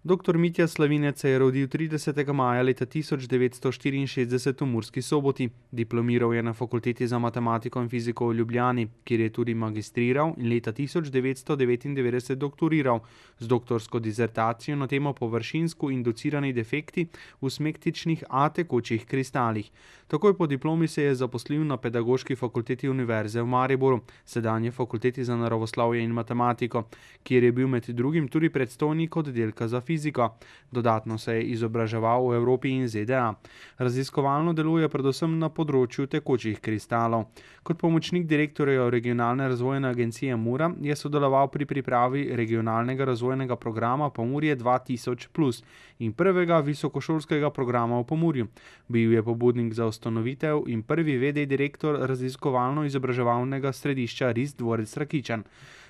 Dr. Mitja Slavinec se je rodil 30. maja leta 1964 v Murski Soboti. Diplomiral je na Fakulteti za matematiko in fiziko v Ljubljani, kjer je tudi magistriral in leta 1999 doktoriral z doktorsko disertacijo na temo površinsko inducirani defekti v smektičnih A tekočih kristalih. Takoj po diplomi se je zaposlil na Pedagoški fakulteti Univerze v Mariboru, sedanji Fakulteti za naravoslovje in matematiko, kjer je bil med drugim tudi predstojnik oddelka za fiziko. Dodatno se je izobraževal v Evropi in ZDA. Raziskovalno deluje predvsem na področju tekočih kristalov. Kot pomočnik direktorja Regionalne razvojne agencije Mura je sodeloval pri pripravi regionalnega razvojnega programa Pomurje 2000+ in prvega visokošolskega programa v Pomurju. Bil je pobudnik za ustanovitev in prvi v.d. direktor raziskovalno-izobraževalnega središča RIS Dvorec Rakičan.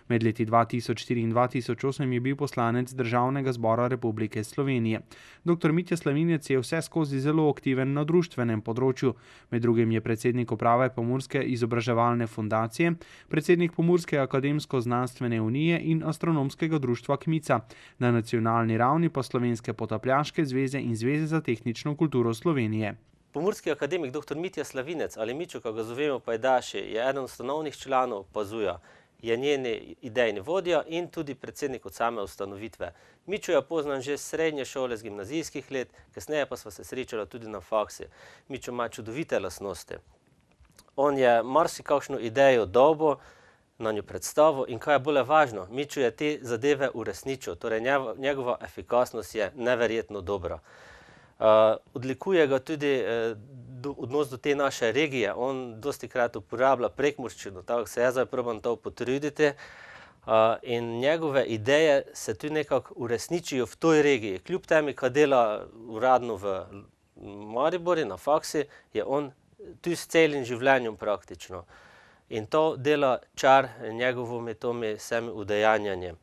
Med leti 2004 in 2008 je bil poslanec Državnega zbora Republike Slovenije. Dr. Mitja Slavinec je vseskozi zelo aktiven na društvenem področju. Med drugim je predsednik uprave Pomurske izobraževalne fundacije, predsednik Pomurske akademsko-znanstvene unije in astronomskega društva Kmica, na nacionalni ravni pa Slovenske potapljaške zveze in Zveze za tehnično kulturo Slovenije. Pomurski akademik dr. Mitja Slavinec, ali Mičo, kako ga zovemo pajdaši, je eden ustanovnih članov PAZU-ja. Je njeni idejni vodja in tudi predsednik od same ustanovitve. Mičo je poznam že s srednje šole, z gimnazijskih let, kasneje pa sva se srečala tudi na faksu. Mičo ima čudovite lastnosti. On je marsikakšno idejo dobo, na njo predstavo in kaj je bolj važno, Mičo je te zadeve uresničil, torej njegova efikasnost je neverjetno dobra. Odlikuje ga tudi odnos do te naše regije. On dostikrat uporablja prekmurščino, tako se jaz zdaj probam to potruditi. In njegove ideje se tudi nekako uresničijo v toj regiji. Kljub temi, ko dela uradno v Mariboru na faksi, je on tu s celim življenjem praktično. In to dela čar njegovimi tomi vsemi udejanjanjem.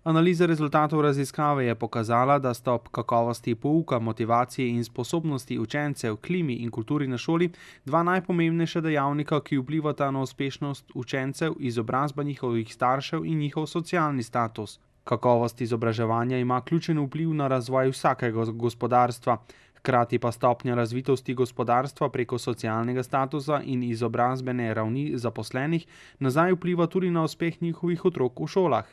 Analiza rezultatov raziskave je pokazala, da sta ob kakovosti pouka, motivacije in sposobnosti učencev, klimi in kulturi na šoli dva najpomembnejša dejavnika, ki vplivata na uspešnost učencev, izobrazba njihovih staršev in njihov socialni status. Kakovost izobraževanja ima ključen vpliv na razvoj vsakega gospodarstva. Hkrati pa stopnja razvitosti gospodarstva preko socialnega statusa in izobrazbene ravni zaposlenih nazaj vpliva tudi na uspeh njihovih otrok v šolah.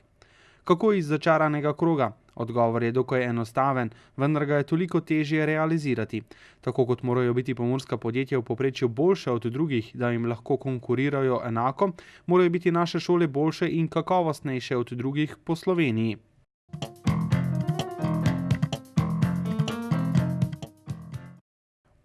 Kako iz začaranega kroga? Odgovor je dokaj enostaven, vendar ga je toliko težje realizirati. Tako kot morajo biti pomurska podjetja v povprečju boljše od drugih, da jim lahko konkurirajo enako, morajo biti naše šole boljše in kakovostnejše od drugih po Sloveniji.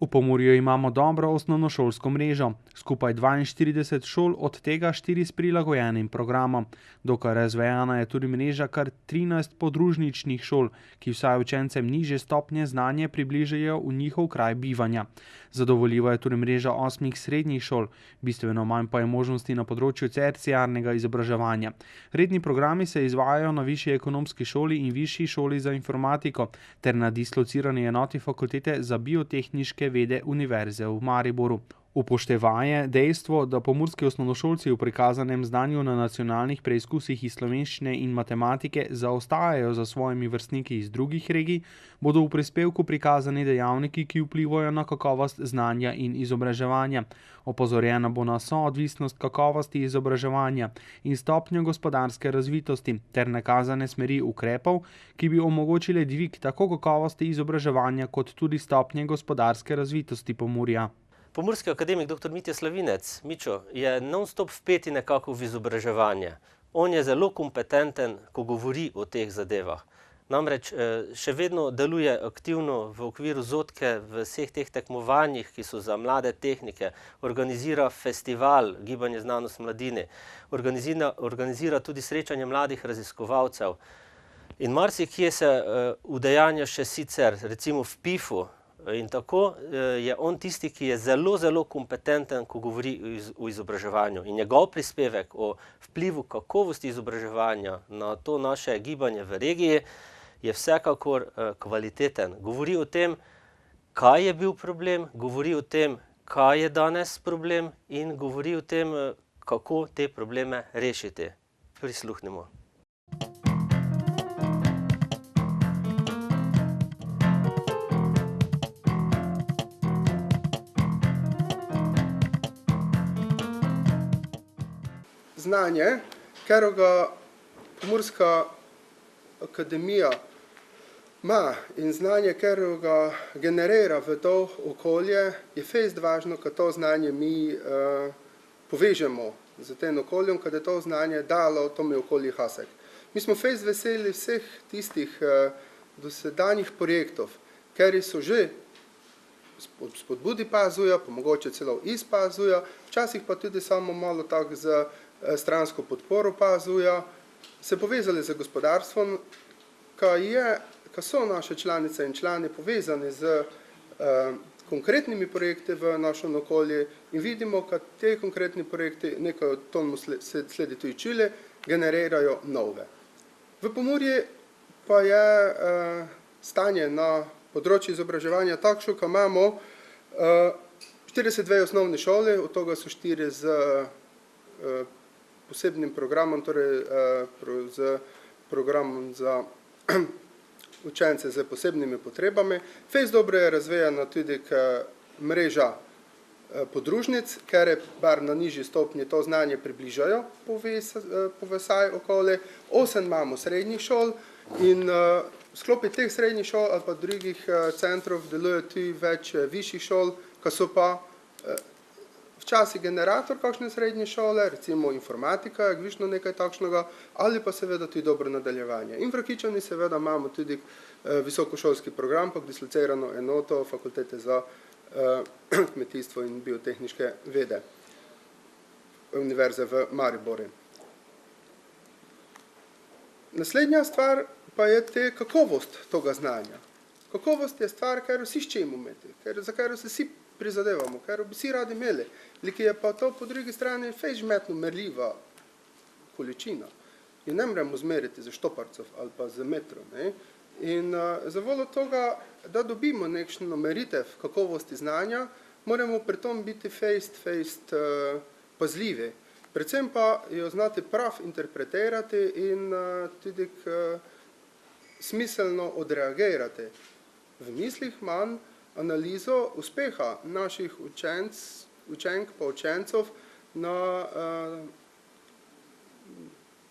V Pomurju imamo dobro osnovnošolsko mrežo, skupaj 42 šol, od tega 4 s prilagojenim programom. Dokaj razvejana je tudi mreža kar 13 podružničnih šol, ki vsaj učencem nižje stopnje znanje približajo v njihov kraj bivanja. Zadovoljiva je tudi mreža 8 srednjih šol, bistveno manj pa je možnosti na področju terciarnega izobraževanja. Redni programi se izvajajo na Višji ekonomski šoli in Višji šoli za informatiko ter na dislocirani enoti Fakultete za biotehniške vede Univerze v Mariboru. Upoštevaje dejstvo, da pomurski osnovnošolci v prikazanem znanju na nacionalnih preizkusih iz slovenščine in matematike zaostajajo za svojimi vrstniki iz drugih regij, bodo v prispevku prikazani dejavniki, ki vplivajo na kakovost znanja in izobraževanja. Opozorjena bo na soodvisnost kakovosti izobraževanja in stopnjo gospodarske razvitosti ter nakazane smeri ukrepov, ki bi omogočile dvig tako kakovosti izobraževanja kot tudi stopnje gospodarske razvitosti Pomurja. Pomurski akademik dr. Mitja Slavinec, Mičo, je non-stop vpeti nekako v izobraževanje. On je zelo kompetenten, ko govori o teh zadevah. Namreč še vedno deluje aktivno v okviru Zotke v vseh teh tekmovanjih, ki so za mlade tehnike, organizira festival Gibanje znanost mladine, organizira tudi srečanje mladih raziskovalcev. In marsikje se udejanja še sicer, recimo v PIF-u. In tako je on tisti, ki je zelo, zelo kompetenten, ko govori o izobraževanju. In njegov prispevek o vplivu kakovosti izobraževanja na to naše gibanje v regiji je vsekakor kvaliteten. Govori o tem, kaj je bil problem, govori o tem, kaj je danes problem in govori o tem, kako te probleme rešiti. prisluhnemo. Znanje, ker ga Pomurska akademija ima in znanje, ker ga generira v to okolje, je fejst važno, kad to znanje mi povežemo z tem okoljem, kad je to znanje dalo tome okolju hasek. Mi smo fejst veseli vseh tistih dosedanjih projektov, ker so že spodbudi pazujo, pa mogoče celo izpazujo, včasih pa tudi samo malo tak z stransko podporo pazujo, se povezali z gospodarstvom, ka so naše članice in člani povezani z konkretnimi projekti v našem okolju in vidimo, kad te konkretni projekti, nekaj od tomu sledi tudi Čile, generirajo nove. V Pomurju pa je stanje na področju izobraževanja takšno, ko imamo 42 osnovne šole, od toga so 4 z posebnim programom, torej z programom za učence z posebnimi potrebami. Fejst dobro je razvijena tudi mreža podružnic, ker bar na nižji stopnji to znanje približajo povesaj okoli. 8 imamo srednjih šol in v sklopi teh srednjih šol ali pa drugih centrov deluje tudi več višjih šol, ki so pa včasih generator kakšne srednje šole, recimo informatika, je gvišno nekaj takšnega, ali pa seveda tudi dobro nadaljevanje. In v Rakičani seveda imamo tudi visokošolski program, pa dislocirano enoto Fakultete za kmetijstvo in biotehniške vede Univerze v Mariboru. Naslednja stvar pa je te kakovost toga znanja. Kakovost je stvar, kar vsi ščemo imeti, za kar se vsi prizadevamo, kar bi vsi radi imeli, ki je pa to po drugi strani fejst žmetno merljiva količina. In ne moremo zmeriti za štoparcov ali pa za metro. In za voljo toga, da dobimo nekšno meritev kakovosti znanja, moramo pri tom biti fejst pazljivi. Predvsem pa jo znati prav interpretirati in tudi smiselno odreagirati. V mislih manj analizo uspeha naših učenk pa učencov na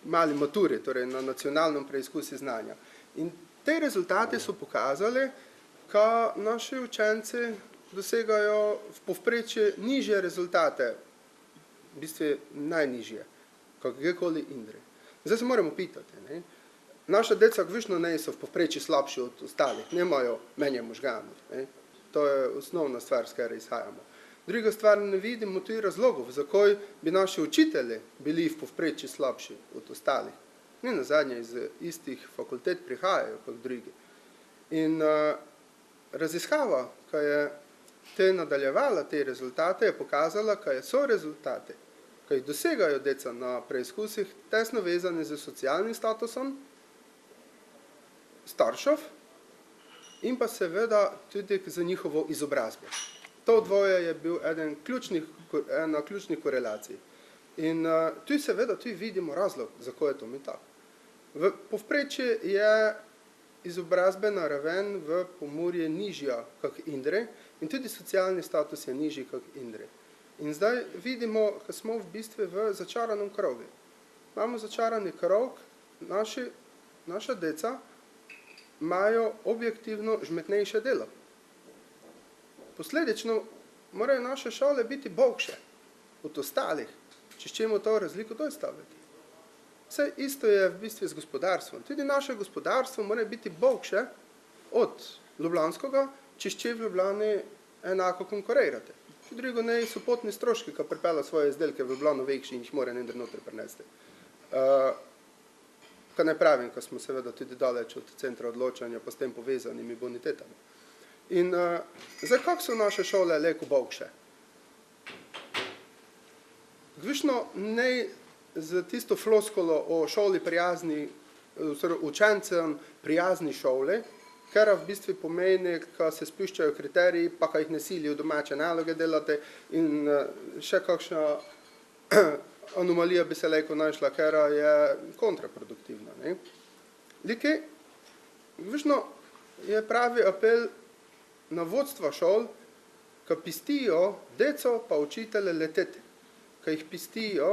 mali maturi, torej na nacionalnem preizkusi znanja. In te rezultate so pokazali, ka naši učenci dosegajo v povprečju nižje rezultate, v bistvu najnižje, kakegakoli indre. Zdaj se moramo pitati, naša deca gvišno ne so v povprečju slabši od ostalih, nemajo menje možganov. To je osnovna stvar, s katero izhajamo. Druga stvar, ne vidimo tudi razlogov, zakaj bi naši učitelji bili v povprečju slabši od ostalih. Ne nazadnje iz istih fakultet prihajajo kot drugi. In raziskava, ki je nadaljevala te rezultate, je pokazala, kaj so rezultate, ki jih dosegajo deca na preizkusih, tesno vezani z socialnim statusom staršev in pa seveda tudi za njihovo izobrazbo. To dvoje je bil ena ključnih korelacij. In tu seveda tudi vidimo razlog, zakaj je to mi tako. V povprečju je izobrazbena raven v Pomurju nižja kak Indre in tudi socialni status je nižji kak Indre. In zdaj vidimo, da smo v bistvu v začaranem krogu. Imamo začarani krog, naša deca imajo objektivno žmetnejše delo. Posledično morajo naše šole biti boljše od ostalih, če ćemo to razliko dostaviti. Vse isto je v bistvu z gospodarstvom. Tudi naše gospodarstvo mora biti boljše od ljubljanskega, če će v Ljubljani enako konkurirati. Če drugo ne, so potni stroški, ki pripela svoje izdelke v Ljubljano vekši in jih mora nender noter prinesti. Kaj ne pravim, ko smo seveda tudi daleč od centra odločanja pa s tem povezanimi bonitetami. In zdaj, kako so naše šole leko boljše? Gvišno ne z tisto floskolo o šoli prijazni, učencem prijazni šoli, ker v bistvu pomeni, ko se spuščajo kriteriji, pa ko jih ne silijo domače naloge delati in še kakšna anomalija bi se lejko našla, ker je kontraproduktivna. Ne? Liki, višno, je pravi apel na vodstva šol, ki pistijo deco pa učitelje leteti, ki jih pistijo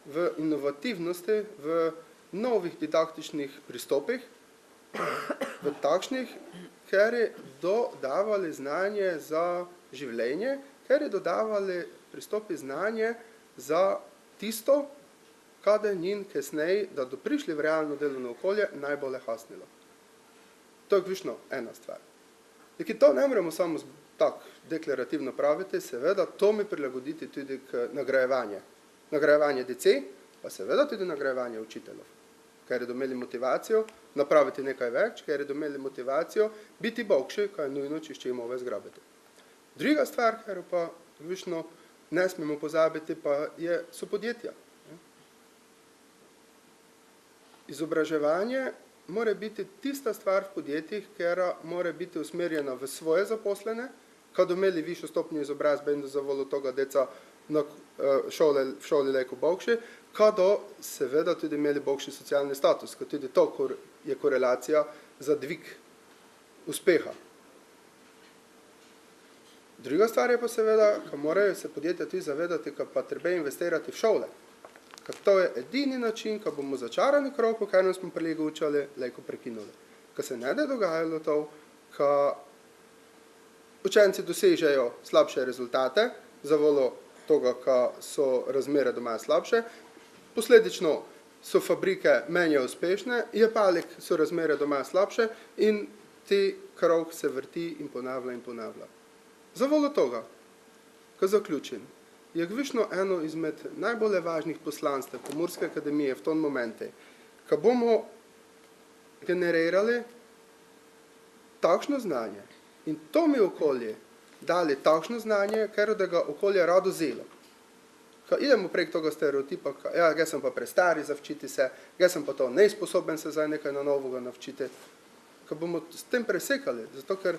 v inovativnosti, v novih didaktičnih pristopih, v takšnih, ker je dodavali znanje za življenje, ker je dodavali pristopi znanje za tisto, kada je njim kasneje, da do prišli v realno delovno okolje, najbolje hasnilo. To je ključno ena stvar. Dekaj to ne moremo samo tako deklarativno praviti, seveda to mi prilagoditi tudi k nagrajevanje. Nagrajevanje DC, pa seveda tudi nagrajevanje učiteljev. Ker je domeli motivacijo napraviti nekaj več, ker je domeli motivacijo biti boljši, kaj je nujno, če ćemo ove zgrabiti. Druga stvar, ker pa ključno ne smemo pozabiti, pa so podjetja. Izobraževanje mora biti tista stvar v podjetjih, ker mora biti usmerjena v svoje zaposlene, kad imeli višjo stopnjo izobrazbe in zavolo toga deca v šoli lejko boljši, kad seveda tudi imeli boljši socialni status, kad tudi to je korelacija za dvig uspeha. Druga stvar je pa seveda, kad morajo se podjetja tudi zavedati, kad pa treba investirati v šole. Kad to je edini način, kad bomo začarani krog, po katerem smo prelego učali, lejko prekinuli. Kad se ne da dogajalo to, kad učenci dosežejo slabše rezultate, zavolo toga, kad so razmere doma slabše, posledično so fabrike menje uspešne, je palik so razmere doma slabše in ti krog se vrti in ponavlja. Zavolo toga, kad zaključim, je gvišno eno izmed najbolj važnih poslanstev Pomurske akademije v tom momentu, kad bomo generirali takšno znanje in to mi okolje dali takšno znanje, ker da ga okolje rado zelo. Kad idemo prek toga stereotipa, ja sem pa prestari za včiti se, ja sem pa to nesposoben se za nekaj na novoga navčiti, kad bomo s tem presekali, zato ker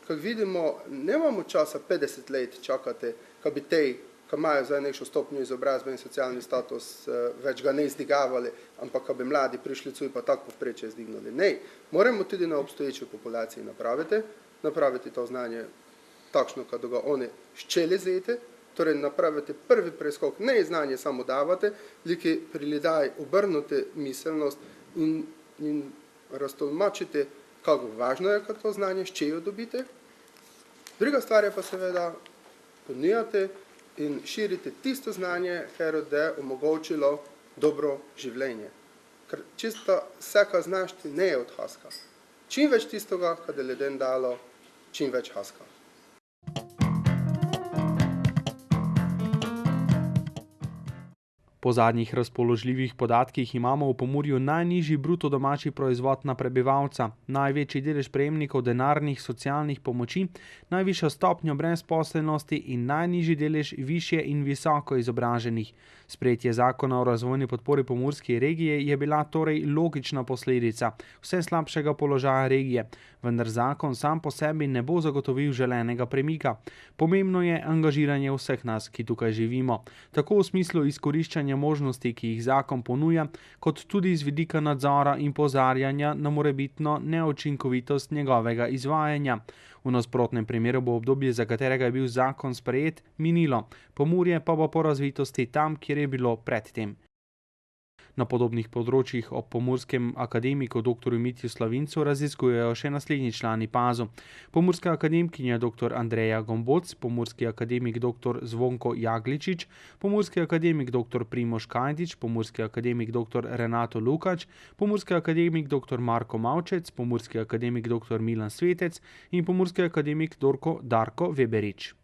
kad vidimo, nemamo časa 50 let čakati, kad bi tej, kad imajo zdaj nekšo stopnjo izobrazbe in socialni status, več ga ne izdigavali, ampak kad bi mladi prišli cuj pa tako povprečje izdignuli. Ne, moramo tudi na obstoječi populaciji napraviti to znanje takšno, kad ga oni ščeli zeti, torej napraviti prvi preskok, ne znanje samo davati, liki prilidaj obrnuti miselnost in raztolmačiti, kako važno je, kad to znanje ščejo dobiti. Druga stvar je pa seveda ponujati in širiti tisto znanje, ker je omogočilo dobro življenje. Ker čisto vse, kar znaš, ti ne je od haska. Čim več tistoga, kad je ljudem dalo, čim več haska. Po zadnjih razpoložljivih podatkih imamo v Pomurju najnižji bruto domači proizvod na prebivalca, največji delež prejemnikov denarnih socialnih pomoči, najvišjo stopnjo brezposelnosti in najnižji delež višje in visoko izobraženih. Sprejetje zakona o razvojni podpori pomurski regije je bila torej logična posledica vse slabšega položaja regije, vendar zakon sam po sebi ne bo zagotovil želenega premika. Pomembno je angažiranje vseh nas, ki tukaj živimo, tako v smislu izkoriščanja možnosti, ki jih zakon ponuja, kot tudi z vidika nadzora in opozarjanja na morebitno neučinkovitost njegovega izvajanja. V nasprotnem primeru bo obdobje, za katerega je bil zakon sprejet, minilo, Pomurje pa bo po razvitosti tam, kjer je bilo predtem. Na podobnih področjih ob pomurskem akademiku dr. Mitju Slavincu raziskujejo še naslednji člani PAZU. Pomurska akademkinja dr. Andreja Gomboc, pomurski akademik dr. Zvonko Jagličič, pomurski akademik dr. Primož Kajdič, pomurski akademik dr. Renato Lukač, pomurski akademik dr. Marko Mavčec, pomurski akademik dr. Milan Svetec in pomurski akademik Darko Veberič.